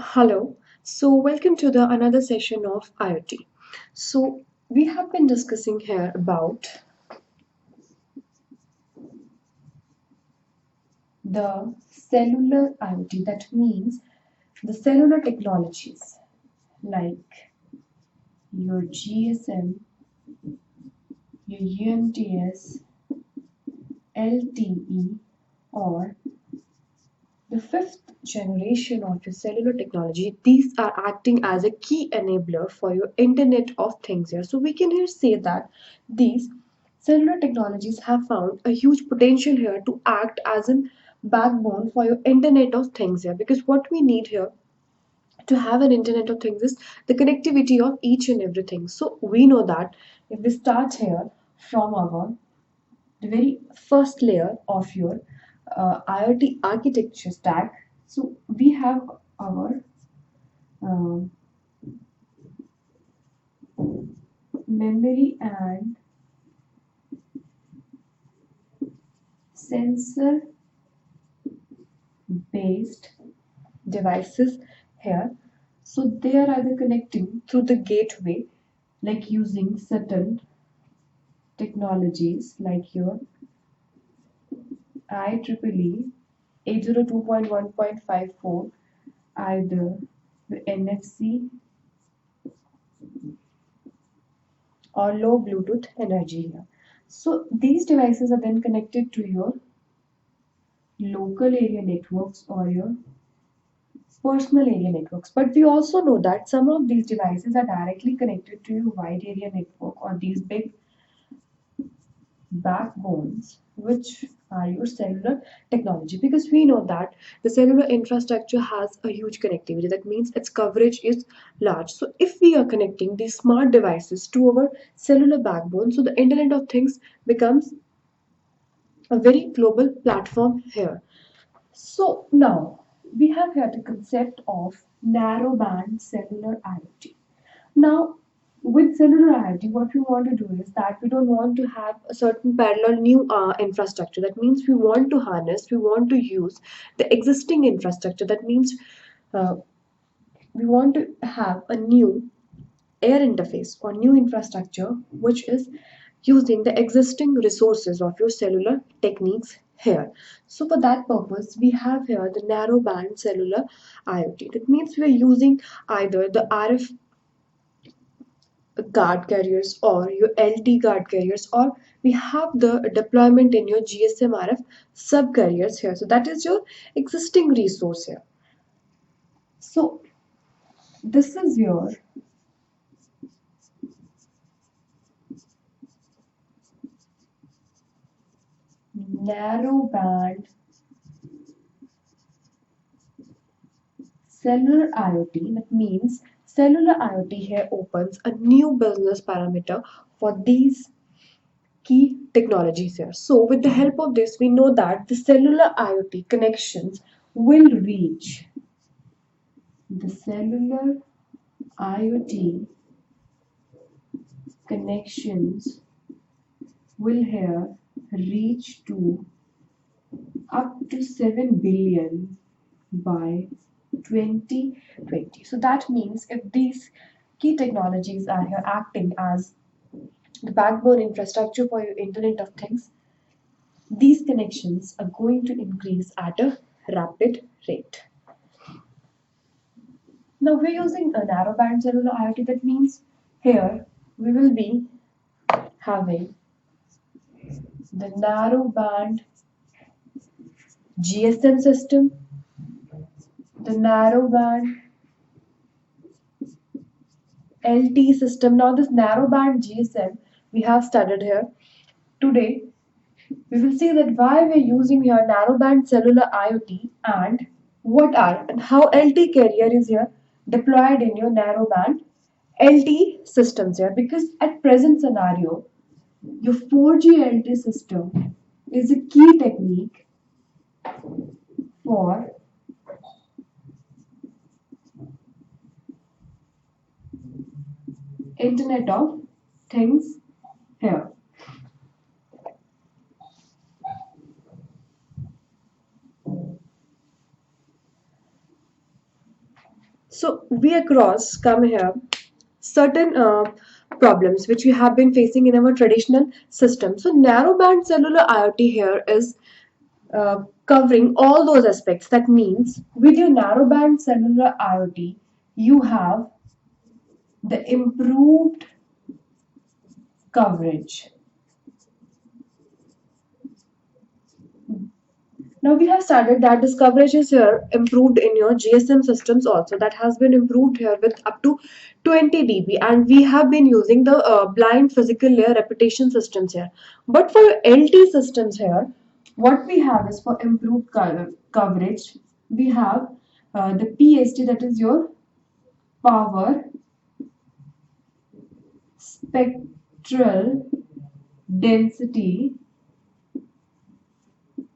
Hello. Welcome to the another session of IoT. We have been discussing here about the cellular IoT. That means the cellular technologies like your GSM, your UMTS, LTE, or the fifth generation of your cellular technology. These are acting as a key enabler for your Internet of Things here. So we can here say that these cellular technologies have found a huge potential here to act as a backbone for your Internet of Things here. Because what we need here to have an Internet of Things is the connectivity of each and everything. So we know that if we start here from our the very first layer of your IoT architecture stack. So we have our um memory and sensor based devices here. So they are either connecting through the gateway, like using certain technologies like your IEEE 802.1.54, either the NFC or low Bluetooth energy here. So these devices are then connected to your local area networks or your personal area networks. But we also know that some of these devices are directly connected to your wide area network or these big backbones, which are your cellular technology. Because we know that the cellular infrastructure has a huge connectivity. That means its coverage is large. So if we are connecting these smart devices to our cellular backbone, so the Internet of Things becomes a very global platform here. So now we have here the concept of narrowband cellular IoT. Now, with cellular IoT, what we want to do is that we don't want to have a certain parallel new infrastructure. That means we want to use the existing infrastructure. That means uh, we want to have a new air interface or new infrastructure which is using the existing resources of your cellular techniques here. So for that purpose, we have here the narrowband cellular IoT. That means we are using either the RF guard carriers or your LT guard carriers, or we have the deployment in your GSM RF sub carriers here. So that is your existing resource here. So this is your narrowband cellular IoT. That means cellular IoT here opens a new business parameter for these key technologies here. So with the help of this, we know that the cellular IoT connections will reach the cellular IoT connections will here reach to up to 7 billion by 2020. So that means if these key technologies are here acting as the backbone infrastructure for your Internet of Things, these connections are going to increase at a rapid rate. Now we're using a narrowband cellular IoT. That means here we will be having the narrowband GSM system, the narrowband LT system. Now this narrowband GSM we have studied here. Today we will see that why we're using here narrowband cellular IoT and what are and how LT carrier is here deployed in your narrowband LT systems here, because at present scenario your 4G LT system is a key technique for Internet of Things here. So we across come here certain problems which we have been facing in our traditional system. So narrowband cellular IoT here is covering all those aspects. That means with your narrowband cellular IoT, you have the improved coverage. Now we have started that this coverage is here improved in your GSM systems also. That has been improved here with up to 20 dB, and we have been using the blind physical layer repetition systems here. But for LT systems here, what we have is for improved coverage, we have the PST, that is your power spectral density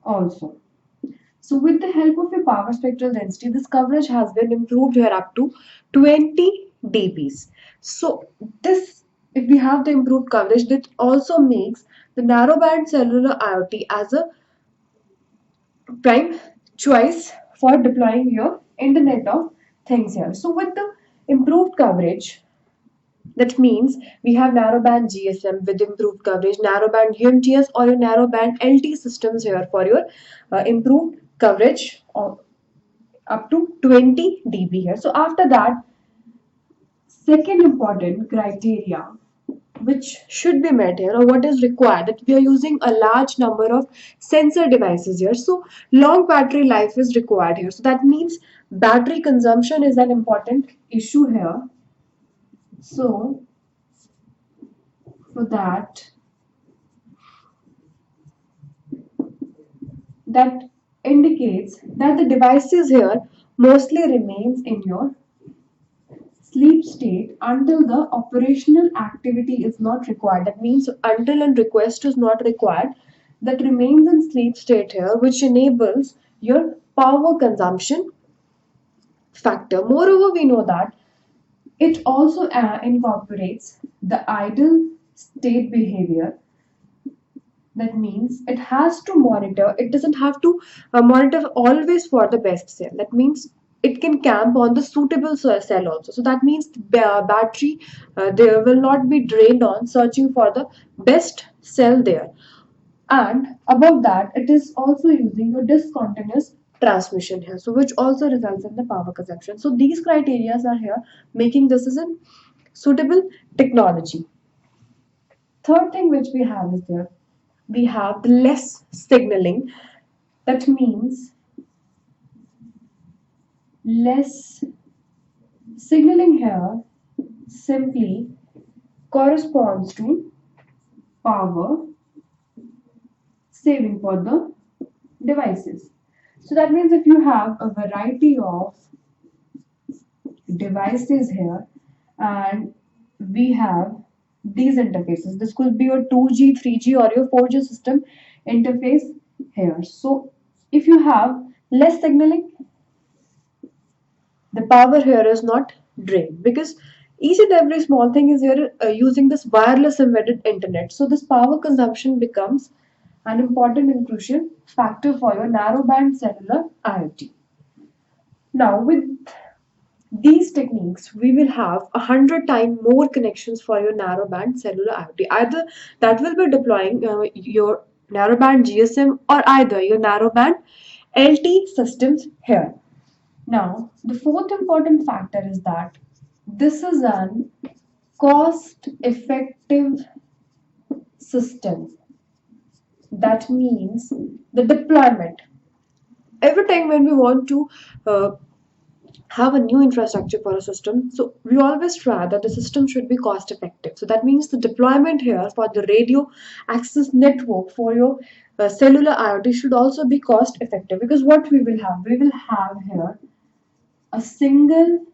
also. So with the help of a power spectral density, this coverage has been improved here up to 20 dBs. So this, if we have the improved coverage, that also makes the narrowband cellular IoT as a prime choice for deploying your Internet of Things here. So with the improved coverage, that means we have narrowband GSM with improved coverage, narrowband UMTS or your narrowband LT systems here for your improved coverage of up to 20 dB here. So after that, second important criteria which should be met here, or what is required, that we are using a large number of sensor devices here. So long battery life is required here. So that means battery consumption is an important issue here. So for that, that indicates that the devices here mostly remains in your sleep state until the operational activity is not required. That means until a request is not required, that remains in sleep state here, which enables your power consumption factor. Moreover, we know that it also incorporates the idle state behavior. That means it has to monitor, it doesn't have to monitor always for the best cell. That means it can camp on the suitable cell also. So that means the battery there will not be drained on searching for the best cell there. And above that, it is also using your discontinuous transmission here, so which also results in the power consumption. So these criteria are here making this as a suitable technology. Third thing which we have is there, we have the less signaling. That means less signaling here simply corresponds to power saving for the devices. So that means if you have a variety of devices here and we have these interfaces, this could be your 2G, 3G or your 4G system interface here. So if you have less signaling, the power here is not drained because each and every small thing is here using this wireless embedded internet. So this power consumption becomes an important and crucial factor for your narrowband cellular IoT. Now with these techniques, we will have 100 times more connections for your narrowband cellular IoT. Either that will be deploying your narrowband GSM or either your narrowband LT systems here. Now, the fourth important factor is that this is an cost effective system. That means the deployment. Every time when we want to uh, have a new infrastructure for a system, so we always try that the system should be cost effective. So that means the deployment here for the radio access network for your cellular IoT should also be cost effective, because what we will have here a single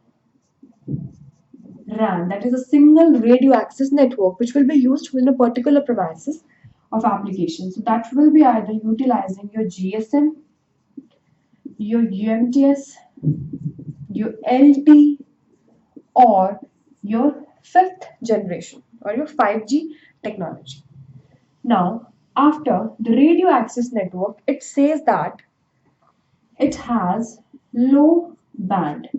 RAN, that is a single radio access network, which will be used within a particular premises of application. So that will be either utilizing your GSM, your UMTS, your LT, or your fifth generation or your 5G technology. Now, after the radio access network, it says that it has low band.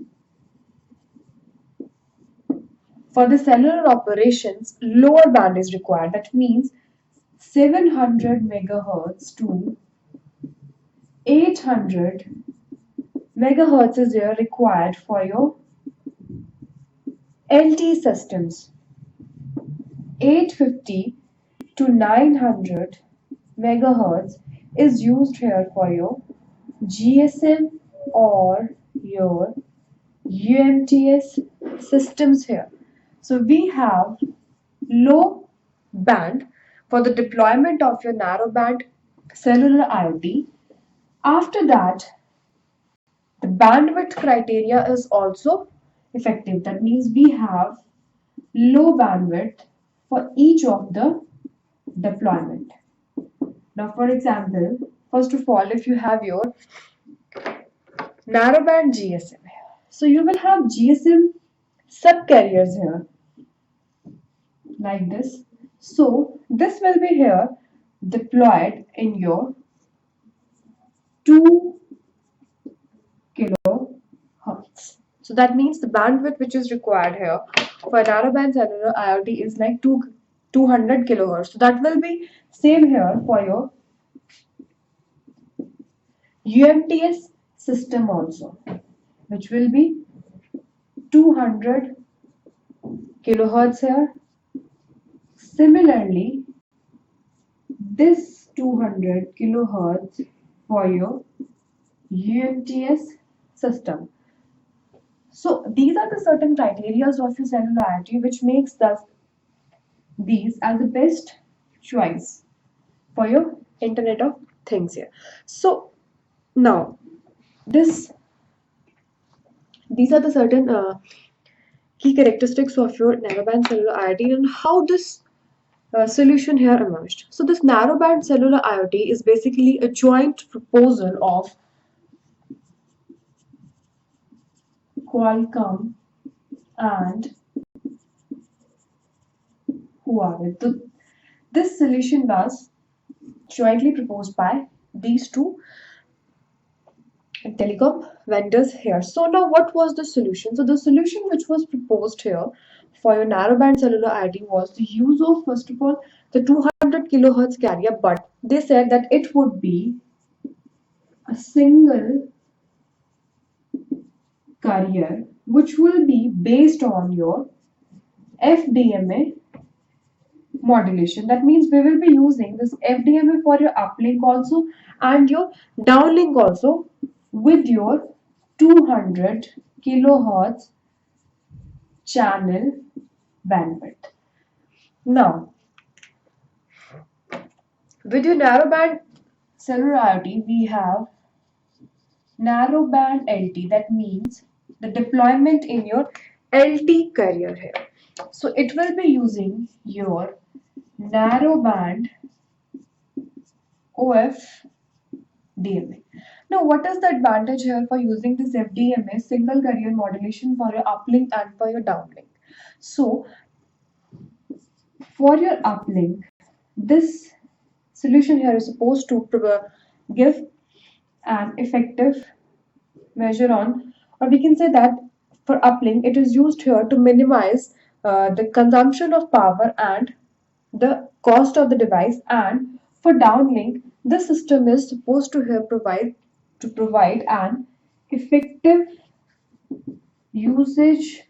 For the cellular operations, lower band is required. That means 700 megahertz to 800 megahertz is here required for your LTE systems. 850 to 900 megahertz is used here for your GSM or your UMTS systems here. So we have low band for the deployment of your narrowband cellular IoT. After that, the bandwidth criteria is also effective. That means we have low bandwidth for each of the deployment. Now, for example, first of all, if you have your narrowband GSM, so you will have GSM subcarriers here like this. So this will be here deployed in your 2 kilohertz. So that means the bandwidth which is required here for narrowband cellular IoT is like 200 kilohertz. So that will be same here for your UMTS system also, which will be 200 kilohertz here. Similarly, this 200 kilohertz for your UMTS system. So these are the certain criteria of your cellular IoT which makes these as the best choice for your Internet of Things here. So now these are the certain key characteristics of your narrowband cellular IoT and how this solution here emerged. So this narrowband cellular IoT is basically a joint proposal of Qualcomm and Huawei. This solution was jointly proposed by these two telecom vendors here. So now what was the solution? So the solution which was proposed here for your narrowband cellular IoT was the use of, first of all, the 200 kilohertz carrier, but they said that it would be a single carrier which will be based on your FDMA modulation. That means we will be using this FDMA for your uplink also and your downlink also with your 200 kilohertz channel bandwidth. Now, with your narrowband cellular IoT, we have narrowband LT. That means the deployment in your LT carrier here. So it will be using your narrowband OFDMA. Now, what is the advantage here for using this FDMA single carrier modulation for your uplink and for your downlink? So, for your uplink, this solution here is supposed to give an effective measure on, or we can say that for uplink, it is used here to minimize the consumption of power and the cost of the device, and for downlink the system is supposed to here provide an effective usage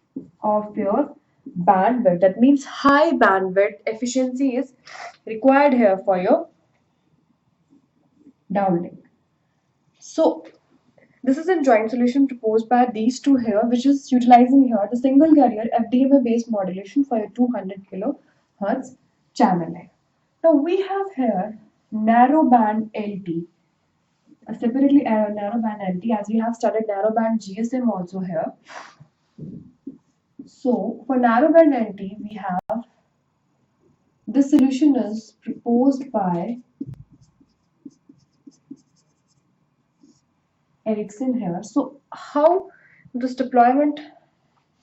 of your bandwidth. That means high bandwidth efficiency is required here for your downlink. So this is a joint solution proposed by these two here, which is utilizing here the single carrier FDMA based modulation for your 200 kilohertz channel. Now we have here narrowband LT, separately narrowband LT, as we have studied narrowband GSM also here. So for narrowband LT, we have this solution is proposed by Ericsson here. So how this deployment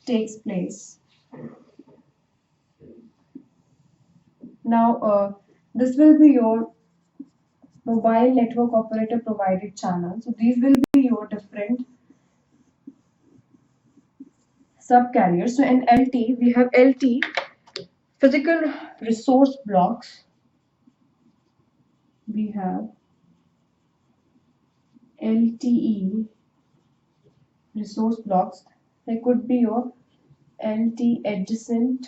takes place? Now this will be your mobile network operator provided channel. So these will be your different subcarriers. So in LT, we have LT physical resource blocks. We have LTE resource blocks. There could be your LT adjacent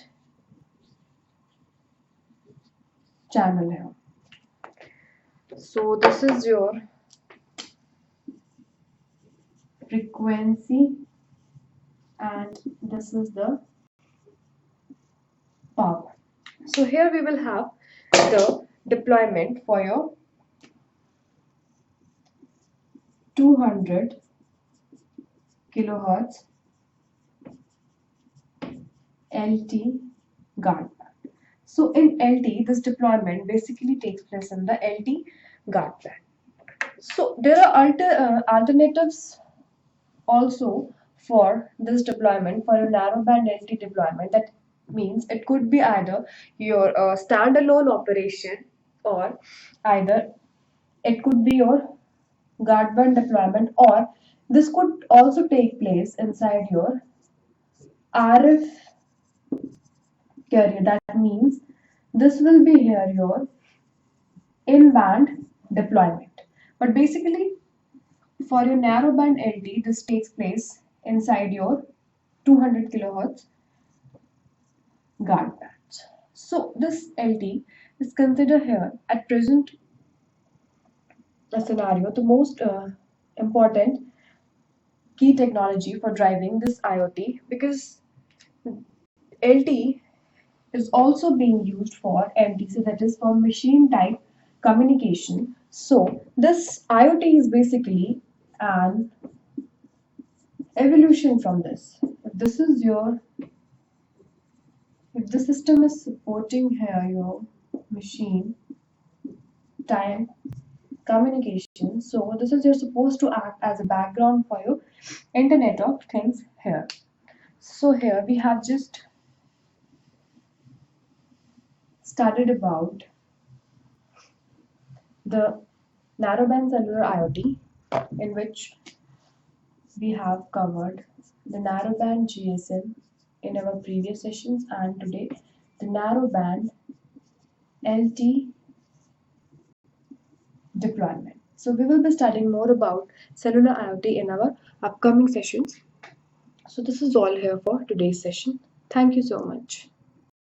channel here. So this is your frequency and this is the power. So here we will have the deployment for your 200 kilohertz LT guard band. So in LT, this deployment basically takes place in the LT guard band. So there are alternatives also for this deployment, for a narrowband LT deployment. That means it could be either your standalone operation, or either it could be your guardband deployment, or this could also take place inside your RF carrier. That means this will be here your in-band deployment. But basically, for your narrowband LT, this takes place inside your 200 kilohertz guard bands. So this LT is considered here at present a scenario the most important key technology for driving this IoT, because LT is also being used for MTC, that is for machine type communication. So this IoT is basically an evolution from this. If this is your, if the system is supporting here your machine type communication, so this is you're supposed to act as a background for your Internet of Things here. So here we have just studied about the narrowband cellular IoT, in which we have covered the narrowband GSM in our previous sessions, and today the narrowband LT deployment. So we will be studying more about cellular IoT in our upcoming sessions. So this is all here for today's session. Thank you so much.